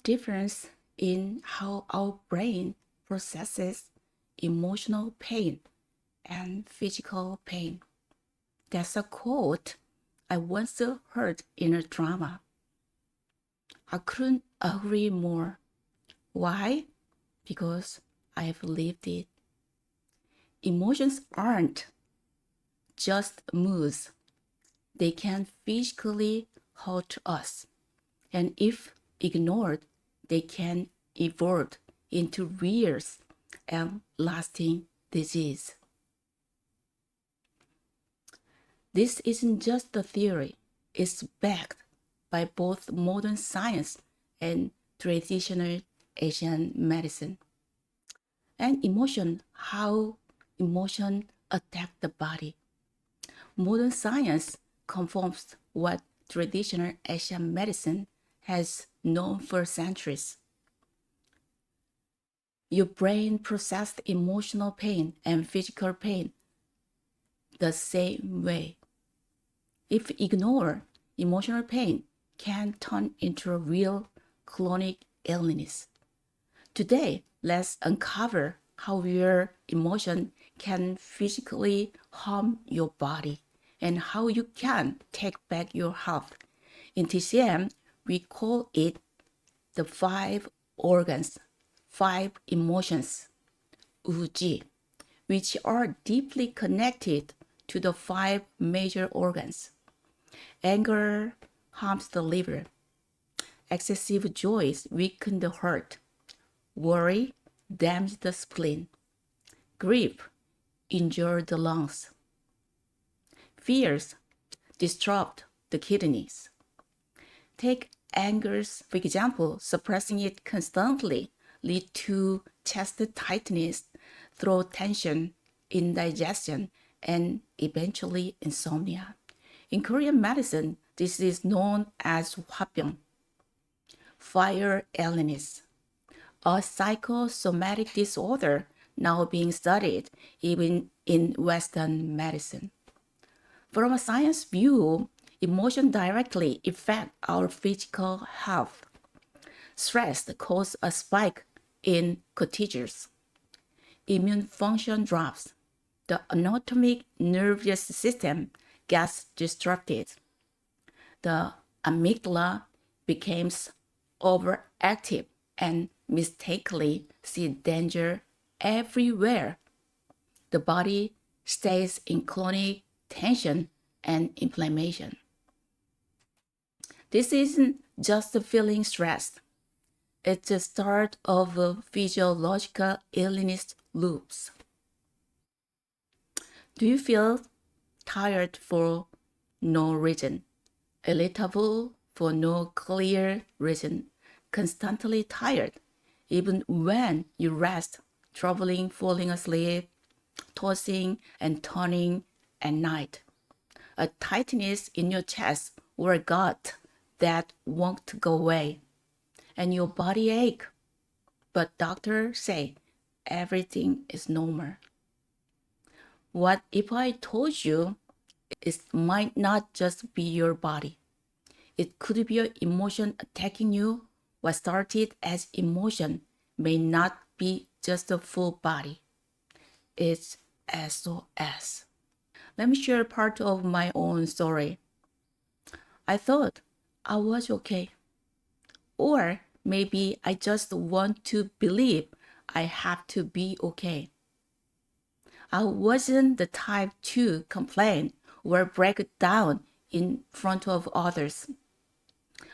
difference in how our brain processes emotional pain and physical pain. That's a quote I once heard in a drama. I couldn't agree more. Why? Because I've lived it. Emotions aren't just moods. They can physically hurt us. And if ignored, they can evolve into years and lasting disease. This isn't just a theory, it's backed by both modern science and traditional Asian medicine. And how emotion attack the body. Modern science confirms what traditional Asian medicine has known for centuries. Your brain processes emotional pain and physical pain the same way. If ignored, emotional pain can turn into a real chronic illness. Today, let's uncover how your emotion can physically harm your body and how you can take back your health. In TCM, we call it the 5 organs, 5 emotions, Uji, which are deeply connected to the 5 major organs. Anger harms the liver. Excessive joy weakens the heart. Worry damages the spleen. Grief injures the lungs. Fears disrupt the kidneys. Take anger, for example, suppressing it constantly lead to chest tightness, throat tension, indigestion, and eventually insomnia. In Korean medicine, this is known as hwapyeong, fire illness, a psychosomatic disorder now being studied even in Western medicine. From a science view, emotion directly affect our physical health. Stress causes a spike in cortisol. Immune function drops. The autonomic nervous system gets disrupted. The amygdala becomes overactive and mistakenly sees danger everywhere. The body stays in chronic tension and inflammation. This isn't just feeling stressed. It's the start of a physiological illness loops. Do you feel tired for no reason, irritable for no clear reason, constantly tired, even when you rest, troubling falling asleep, tossing and turning at night, a tightness in your chest or gut that won't go away, and your body ache, but doctors say everything is normal. What if I told you it might not just be your body? It could be your emotion attacking you. What started as emotion may not be just a full body. It's SOS. Let me share part of my own story. I thought I was okay. Or maybe I just want to believe I have to be okay. I wasn't the type to complain or break down in front of others.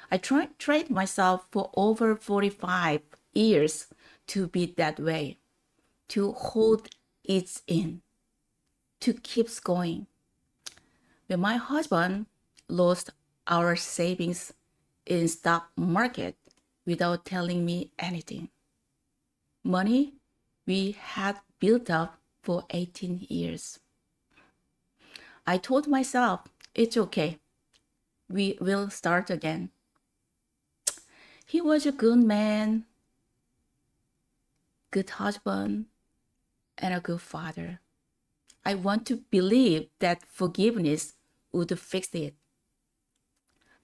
I trained myself for over 45 years to be that way, to hold it in, to keep going. When my husband lost our savings in stock market without telling me anything, money we had built up for 18 years. I told myself, it's okay. We will start again. He was a good man, good husband, and a good father. I want to believe that forgiveness would fix it.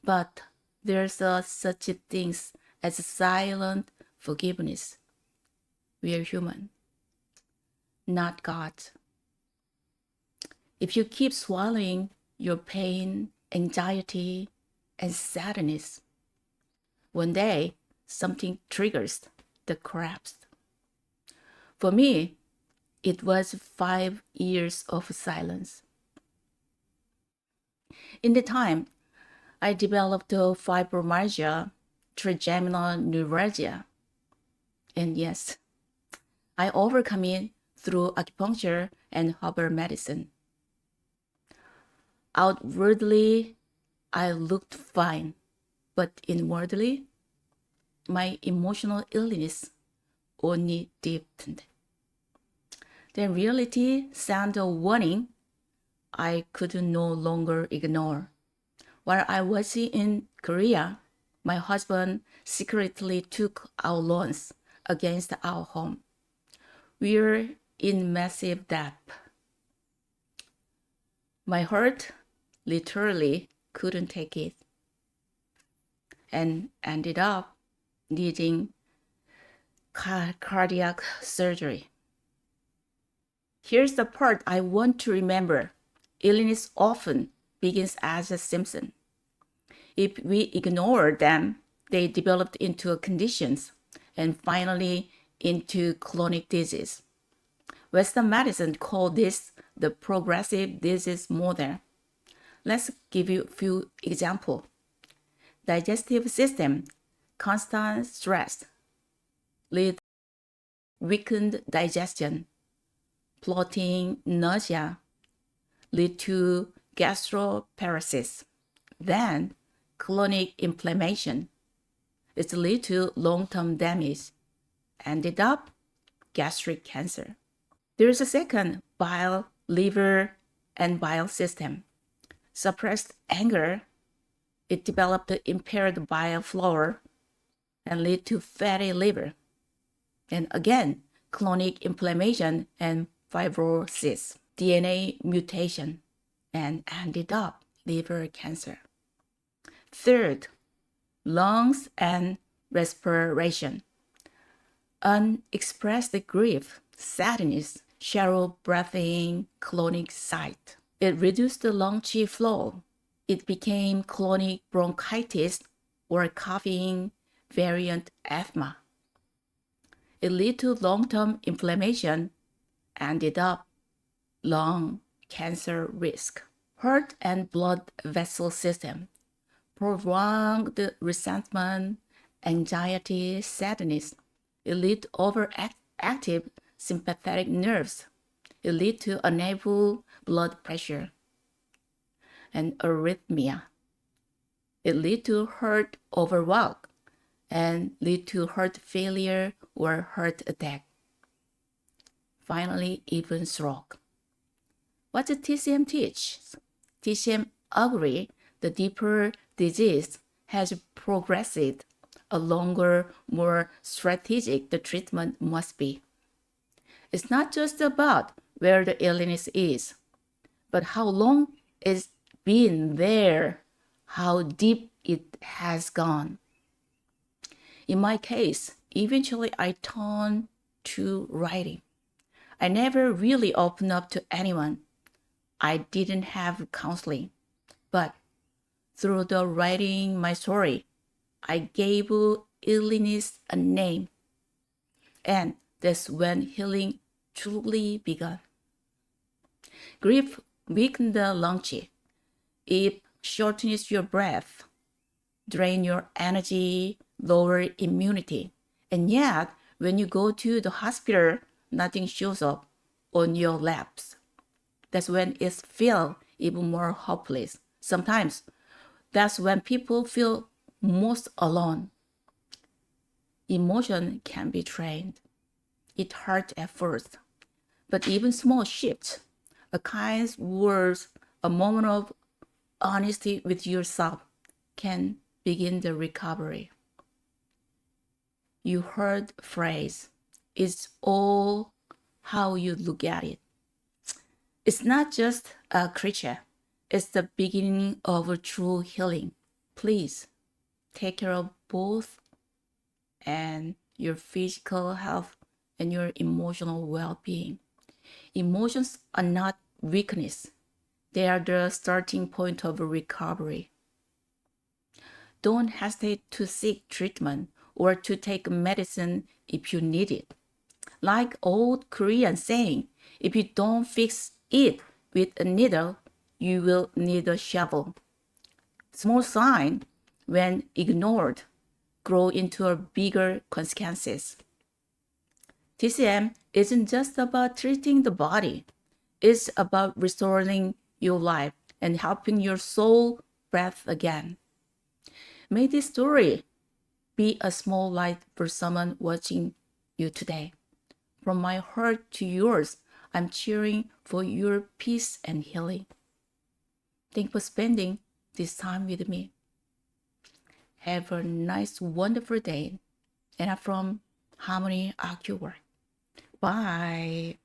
But there's such a thing as silent forgiveness. We are human, not God. If you keep swallowing your pain, anxiety, and sadness, one day something triggers the collapse. For me, it was 5 years of silence. In the time, I developed fibromyalgia, trigeminal neuralgia, and yes, I overcome it through acupuncture and herbal medicine. Outwardly, I looked fine, but inwardly, my emotional illness only deepened. Then reality sent a warning I could no longer ignore. While I was in Korea, my husband secretly took our loans against our home. We're in massive debt. My heart literally couldn't take it and ended up needing cardiac surgery. Here's the part I want to remember. Illness often begins as a symptom. If we ignore them, they develop into conditions and finally into chronic disease. Western medicine calls this the progressive disease model. Let's give you a few examples. Digestive system, constant stress, lead weakened digestion, bloating, nausea, lead to gastroparesis. Then chronic inflammation. It leads to long-term damage. Ended up gastric cancer. There is a second, bile, liver, and bile system. Suppressed anger, it developed impaired bile flow and lead to fatty liver. And again, chronic inflammation and fibrosis, DNA mutation, and ended up liver cancer. Third, lungs and respiration. Unexpressed grief, sadness, shallow breathing, chronic sight. It reduced the lung qi flow. It became chronic bronchitis or coughing variant asthma. It led to long-term inflammation, ended up lung cancer risk. Heart and blood vessel system. Prolonged resentment, anxiety, sadness. It leads to overactive sympathetic nerves. It leads to unstable blood pressure and arrhythmia. It leads to heart overwork and lead to heart failure or heart attack. Finally, even stroke. What does TCM teach? TCM agree the deeper disease has progressed, a longer, more strategic the treatment must be. It's not just about where the illness is, but how long it's been there, how deep it has gone. In my case, eventually I turned to writing. I never really opened up to anyone. I didn't have counseling, but through the writing my story, I gave illness a name. And that's when healing truly began. Grief weakens the lung qi. It shortens your breath, drains your energy, lower immunity. And yet, when you go to the hospital, nothing shows up on your labs. That's when it feels even more hopeless. Sometimes, that's when people feel most alone. Emotion can be trained. It hurts at first, but even small shifts, a kind words, a moment of honesty with yourself can begin the recovery. You heard the phrase, it's all how you look at it. It's not just a creature, it's the beginning of a true healing. Please take care of both and your physical health and your emotional well-being. Emotions are not weakness. They are the starting point of recovery. Don't hesitate to seek treatment or to take medicine if you need it. Like old Korean saying, if you don't fix it with a needle, you will need a shovel. Small sign, when ignored, grow into a bigger consequences. TCM isn't just about treating the body. It's about restoring your life and helping your soul breathe again. May this story be a small light for someone watching you today. From my heart to yours, I'm cheering for your peace and healing. Thank you for spending this time with me. Have a nice, wonderful day. And I'm from Harmony Artwork. Bye.